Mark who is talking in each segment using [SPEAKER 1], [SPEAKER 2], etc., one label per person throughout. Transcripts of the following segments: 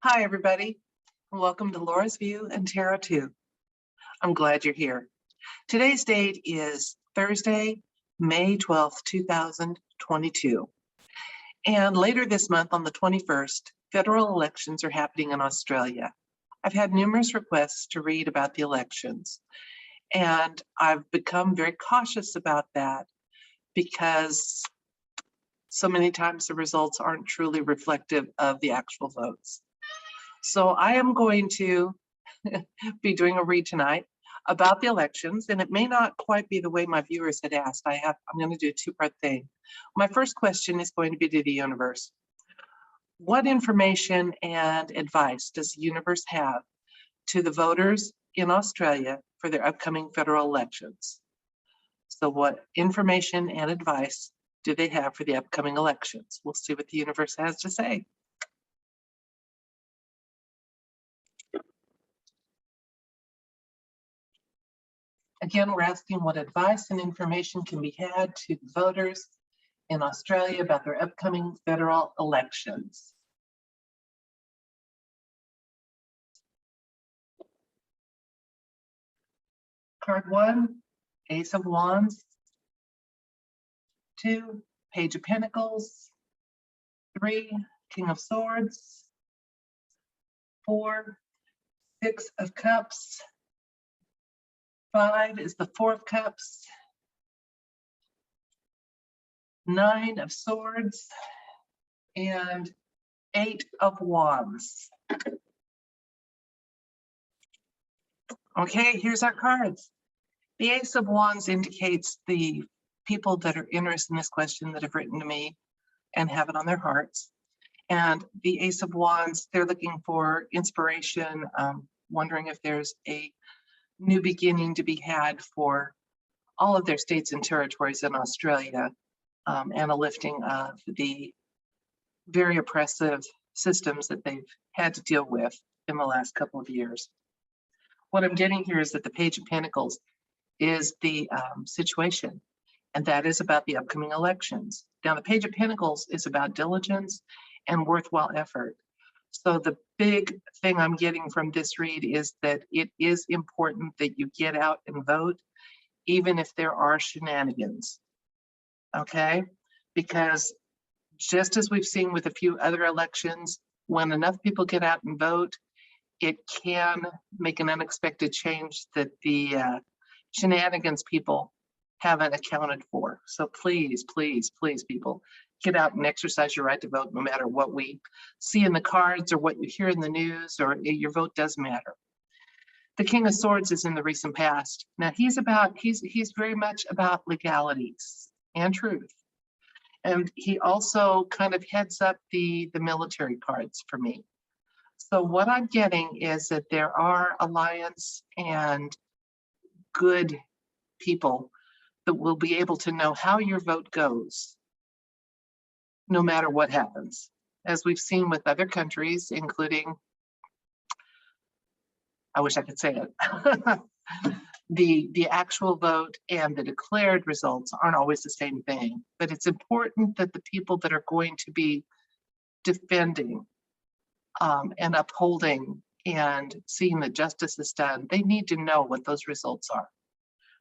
[SPEAKER 1] Hi, everybody. Welcome to Laura's View and Tarot 2. I'm glad you're here. Today's date is Thursday, May 12th, 2022. And later this month, on the 21st, federal elections are happening in Australia. I've had numerous requests to read about the elections, and I've become very cautious about that because so many times the results aren't truly reflective of the actual votes. So I am going to be doing a read tonight about the elections, and it may not quite be the way my viewers had asked. I'm going to do a two-part thing. My first question is going to be to the universe. What information and advice does the universe have to the voters in Australia for their upcoming federal elections? So what information and advice do they have for the upcoming elections? We'll see what the universe has to say. Again, we're asking what advice and information can be had to the voters in Australia about their upcoming federal elections. Card 1, Ace of Wands. 2, Page of Pentacles. 3, King of Swords. 4, 6 of Cups. 5 is the Four of Cups. 9 of Swords. And 8 of Wands. Okay, here's our cards. The Ace of Wands indicates the people that are interested in this question that have written to me and have it on their hearts. And the Ace of Wands, they're looking for inspiration, wondering if there's a new beginning to be had for all of their states and territories in Australia, and a lifting of the very oppressive systems that they've had to deal with in the last couple of years. What I'm getting here is that the Page of Pentacles is the situation, and that is about the upcoming elections. Now, the Page of Pentacles is about diligence and worthwhile effort. So the big thing I'm getting from this read is that it is important that you get out and vote, even if there are shenanigans, okay? Because just as we've seen with a few other elections, when enough people get out and vote, it can make an unexpected change that the shenanigans people haven't accounted for. So please, please, please, people, get out and exercise your right to vote, no matter what we see in the cards or what you hear in the news, or your vote does matter. The King of Swords is in the recent past. Now he's very much about legalities and truth. And he also kind of heads up the military cards for me. So what I'm getting is that there are alliance and good people that will be able to know how your vote goes, no matter what happens. As we've seen with other countries, including, I wish I could say it, the actual vote and the declared results aren't always the same thing. But it's important that the people that are going to be defending and upholding and seeing that justice is done, they need to know what those results are.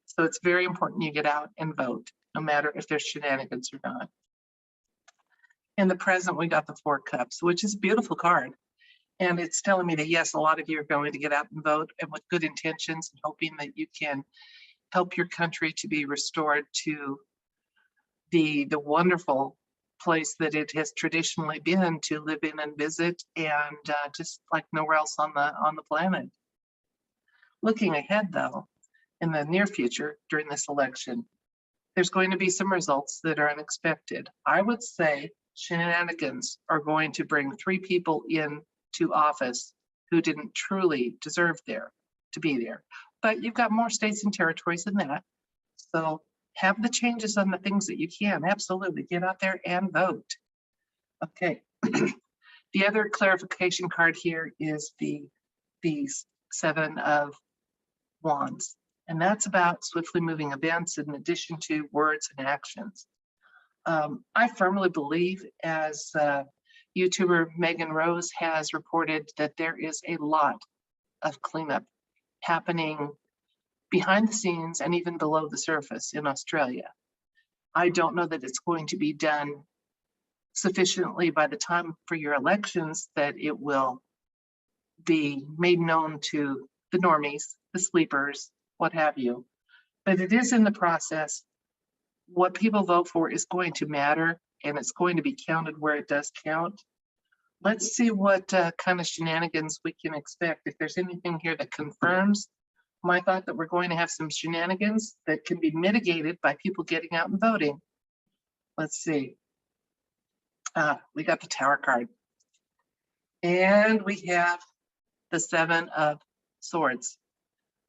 [SPEAKER 1] So it's very important you get out and vote, no matter if there's shenanigans or not. In the present, we got the Four Cups, which is a beautiful card. And it's telling me that, yes, a lot of you are going to get out and vote, and with good intentions, and hoping that you can help your country to be restored to the wonderful place that it has traditionally been to live in and visit, and just like nowhere else on the planet. Looking ahead, though, in the near future during this election, there's going to be some results that are unexpected. I would say shenanigans are going to bring 3 people into office who didn't truly deserve to be there. But you've got more states and territories than that. So have the changes on the things that you can. Absolutely, get out there and vote. Okay. The other clarification card here is the Seven of Wands. And that's about swiftly moving events in addition to words and actions. I firmly believe, as YouTuber Megan Rose has reported that there is a lot of cleanup happening behind the scenes and even below the surface in Australia. I don't know that it's going to be done sufficiently by the time for your elections that it will be made known to the normies, the sleepers, what have you. But it is in the process. What people vote for is going to matter, and it's going to be counted where it does count. Let's see what kind of shenanigans we can expect. If there's anything here that confirms my thought that we're going to have some shenanigans that can be mitigated by people getting out and voting. Let's see. We got the Tower card. And we have the Seven of Swords.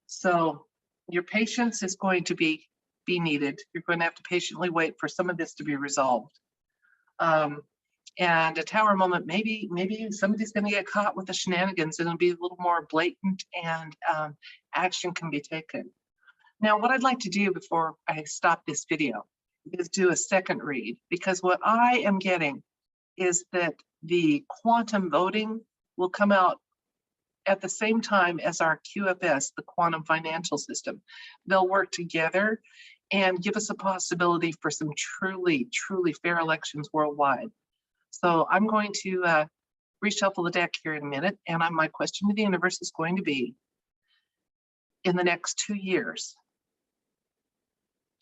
[SPEAKER 1] So your patience is going to be needed. You're going to have to patiently wait for some of this to be resolved. And a Tower moment, maybe somebody's going to get caught with the shenanigans and it'll be a little more blatant, and action can be taken. Now, what I'd like to do before I stop this video is do a second read, because what I am getting is that the quantum voting will come out at the same time as our QFS, the quantum financial system. They'll work together and give us a possibility for some truly, truly fair elections worldwide. So I'm going to reshuffle the deck here in a minute, and my question to the universe is going to be, in the next 2 years,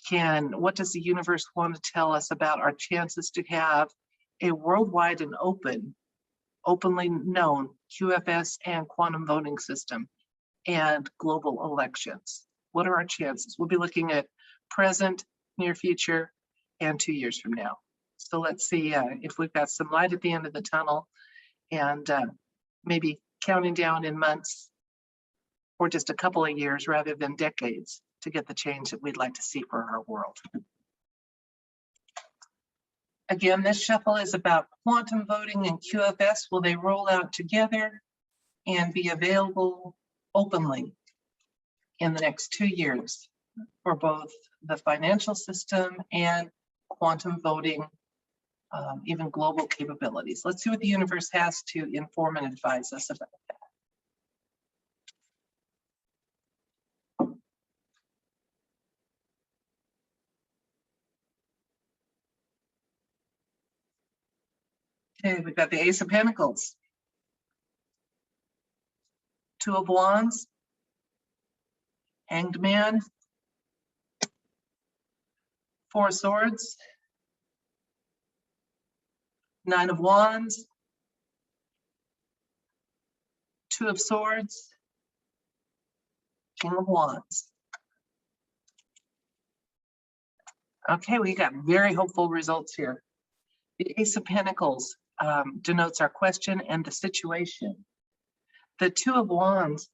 [SPEAKER 1] what does the universe want to tell us about our chances to have a worldwide and openly known QFS and quantum voting system and global elections? What are our chances? We'll be looking at present, near future, and 2 years from now. So let's see if we've got some light at the end of the tunnel, and maybe counting down in months or just a couple of years rather than decades to get the change that we'd like to see for our world. Again, this shuffle is about quantum voting and QFS. Will they roll out together and be available openly in the next 2 years for both the financial system and quantum voting, even global capabilities? Let's see what the universe has to inform and advise us about that. Okay, we've got the Ace of Pentacles, Two of Wands, Hanged Man, Four of Swords, Nine of Wands, Two of Swords, King of Wands. Okay, we got very hopeful results here. The Ace of Pentacles denotes our question and the situation. The Two of Wands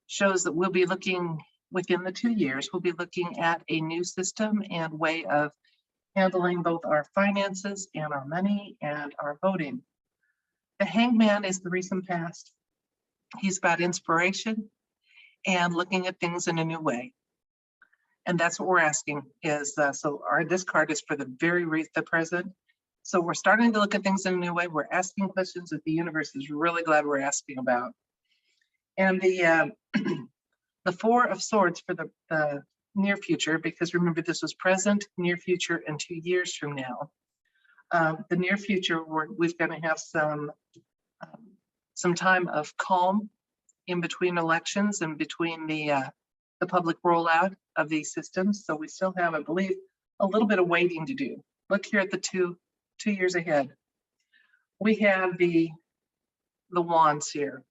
[SPEAKER 1] shows that we'll be looking within the 2 years, we'll be looking at a new system and way of handling both our finances and our money and our voting. The Hanged Man is the recent past. He's about inspiration and looking at things in a new way. And that's what we're asking is, this card is for the present. So we're starting to look at things in a new way. We're asking questions that the universe is really glad we're asking about. And the Four of Swords for the near future, because remember, this was present, near future, and 2 years from now. The near future, we've got to have some time of calm in between elections and between the public rollout of these systems. So we still have, I believe, a little bit of waiting to do. Look here at the two years ahead. We have the Wands here.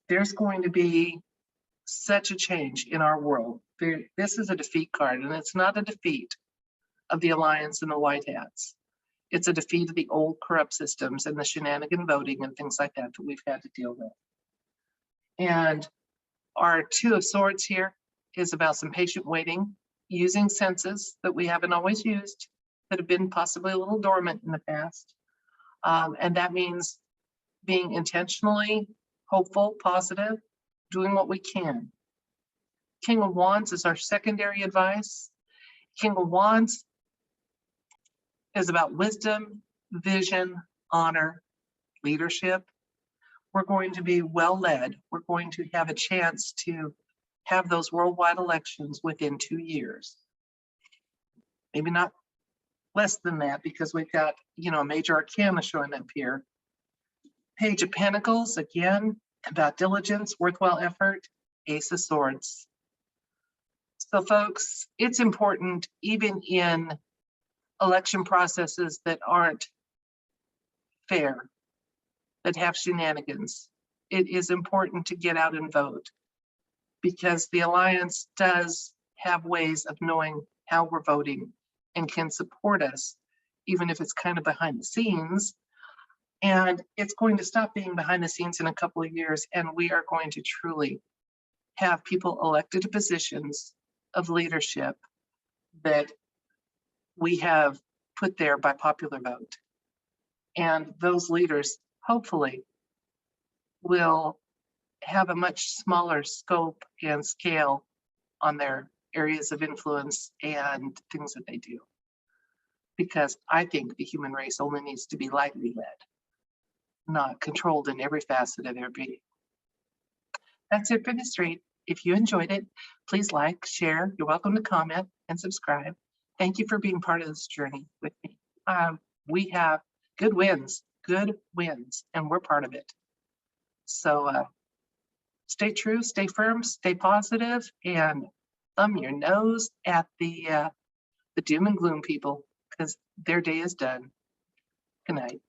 [SPEAKER 1] There's going to be such a change in our world. This is a defeat card, and it's not a defeat of the Alliance and the White Hats. It's a defeat of the old corrupt systems and the shenanigan voting and things like that we've had to deal with. And our Two of Swords here is about some patient waiting, using senses that we haven't always used, that have been possibly a little dormant in the past. And that means being intentionally hopeful, positive, doing what we can. King of Wands is our secondary advice. King of Wands is about wisdom, vision, honor, leadership. We're going to be well led. We're going to have a chance to have those worldwide elections within 2 years. Maybe not less than that, because we've got, a major arcana showing up here. Page of Pentacles, again, about diligence, worthwhile effort, Ace of Swords. So folks, it's important, even in election processes that aren't fair, that have shenanigans, it is important to get out and vote, because the Alliance does have ways of knowing how we're voting and can support us, even if it's kind of behind the scenes. And it's going to stop being behind the scenes in a couple of years, and we are going to truly have people elected to positions of leadership that we have put there by popular vote. And those leaders, hopefully, will have a much smaller scope and scale on their areas of influence and things that they do. Because I think the human race only needs to be lightly led, not controlled in every facet of their being. That's it for this read. If you enjoyed it, please like, share. You're welcome to comment and subscribe. Thank you for being part of this journey with me. We have good wins, and we're part of it. So stay true, stay firm, stay positive, and thumb your nose at the doom and gloom people, because their day is done. Good night.